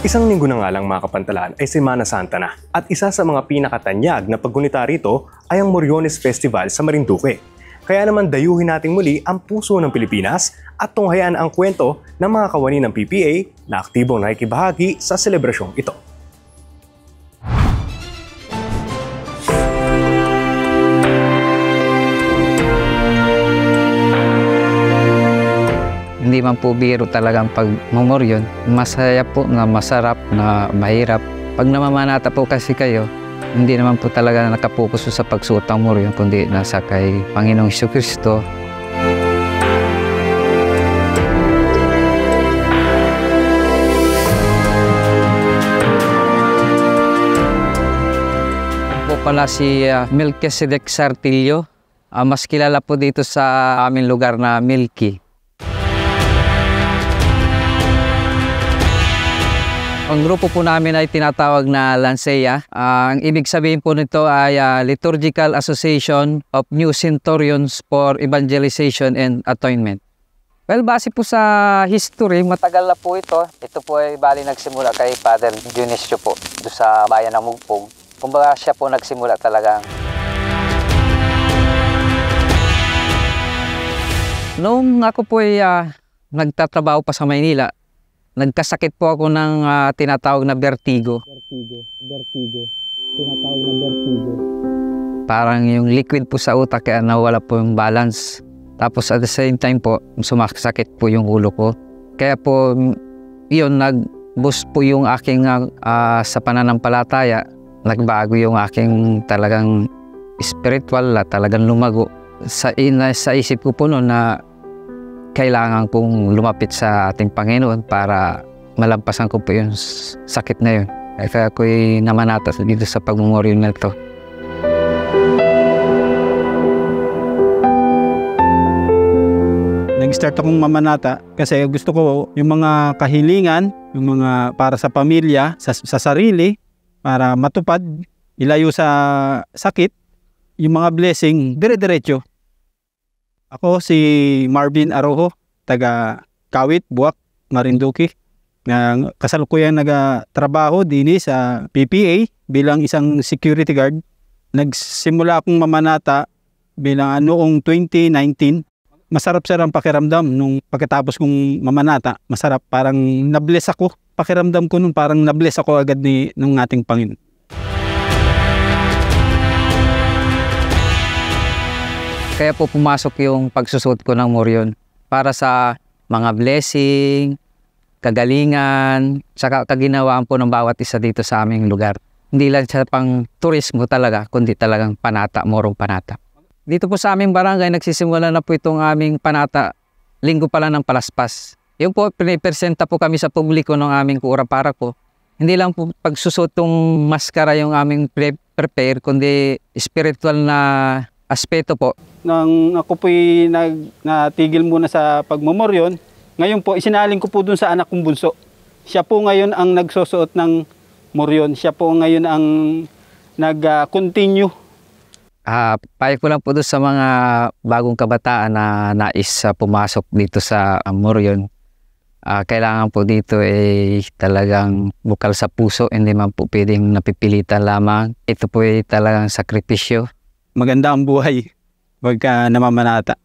Isang linggo na nga lang mga kapantalan ay Semana Santa na at isa sa mga pinakatanyag na paggunita rito ay ang Moriones Festival sa Marinduque. Kaya naman dayuhin natin muli ang puso ng Pilipinas at tunghayan ang kwento ng mga kawani ng PPA na aktibong nakikibahagi sa selebrasyong ito. Hindi man po biro talagang pagmumoryon. Masaya po, na masarap, na mahirap. Pag namamanata po kasi kayo, hindi naman po talaga nakapokus sa pagsuot ng moryon, kundi nasa kay Panginoong Jesucristo. Po pala si Melchizedek Sartillo. Mas kilala po dito sa aming lugar na Milky. Ang grupo po namin ay tinatawag na Lancea. Ang ibig sabihin po nito ay Liturgical Association of New Centurions for Evangelization and Atonement. Well, base po sa history, matagal na po ito. Ito po ay bali nagsimula kay Father Dionisio po, doon sa bayan ng Mugpog. Kumbaga siya po nagsimula talagang. Noong ako po ay nagtatrabaho pa sa Maynila, nagkasakit po ako ng tinatawag na vertigo. Tinatawag na vertigo. Parang yung liquid po sa utak kaya nawala po yung balance. Tapos at the same time po, sumasakit po yung ulo ko. Kaya po, yun, nag-boost po yung aking sa pananampalataya. Nagbago yung aking talagang spiritual, talagang lumago. Sa isip ko po noon na kailangan kong lumapit sa ating Panginoon para malampasan ko po yung sakit na yun. Kaya ako'y namanata dito sa pagmumoryon na ito. Nag-start akong mamanata kasi gusto ko yung mga kahilingan, yung mga para sa pamilya, sa sarili, para matupad, ilayo sa sakit, yung mga blessing, dire-diretso. Ako si Marvin Arojo, taga Kawit, Buwak, Marinduque. Kasalukuyang nagatrabaho din sa PPA bilang isang security guard. Nagsimula akong mamanata bilang noong 2019. Masarap ang pakiramdam nung pagkatapos kong mamanata. Masarap, parang nabless ako. Pakiramdam ko nung parang nabless ako agad ng ating Panginoon. Kaya po pumasok yung pagsusuot ko ng moryon para sa mga blessing, kagalingan, saka kaginawaan po ng bawat isa dito sa aming lugar. Hindi lang siya pang turismo talaga, kundi talagang panata, morong panata. Dito po sa aming barangay, nagsisimula na po itong aming panata, linggo pala ng Palaspas. Yung po, pinipresenta po kami sa publiko ng aming kura para po. Hindi lang po pagsusuot ng maskara yung aming prepare, kundi spiritual na aspeto po. Nang ako po'y natigil muna sa pagmumoryon, ngayon po isinaling ko po dun sa anak kong bunso. Siya po ngayon ang nagsusuot ng moryon. Siya po ngayon ang nag-continue. Payo ko lang po doon sa mga bagong kabataan na nais pumasok dito sa moryon. Kailangan po dito talagang bukal sa puso, hindi man po pwedeng napipilitan lamang. Ito po talagang sakripisyo. Maganda ang buhay pagka namamanata.